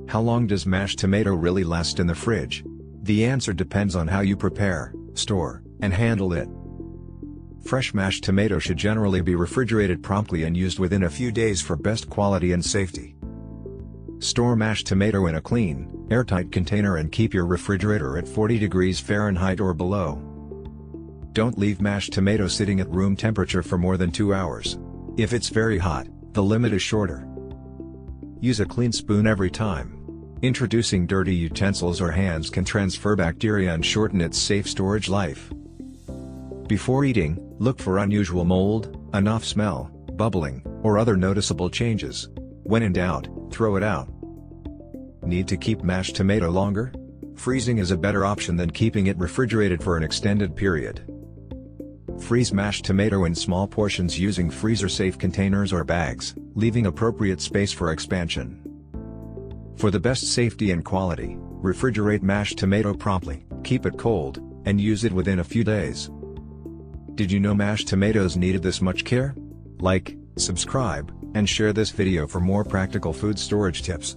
How long does mashed tomato really last in the fridge? The answer depends on how you prepare, store, and handle it. Fresh mashed tomato should generally be refrigerated promptly and used within a few days for best quality and safety. Store mashed tomato in a clean, airtight container and keep your refrigerator at 40 degrees Fahrenheit or below. Don't leave mashed tomato sitting at room temperature for more than 2 hours. If it's very hot, the limit is shorter. Use a clean spoon every time. Introducing dirty utensils or hands can transfer bacteria and shorten its safe storage life. Before eating, look for unusual mold, an off smell, bubbling, or other noticeable changes. When in doubt, throw it out. Need to keep mashed tomato longer? Freezing is a better option than keeping it refrigerated for an extended period. Freeze mashed tomato in small portions using freezer-safe containers or bags, leaving appropriate space for expansion. For the best safety and quality, refrigerate mashed tomato promptly, keep it cold, and use it within a few days. Did you know mashed tomatoes needed this much care? Like, subscribe, and share this video for more practical food storage tips.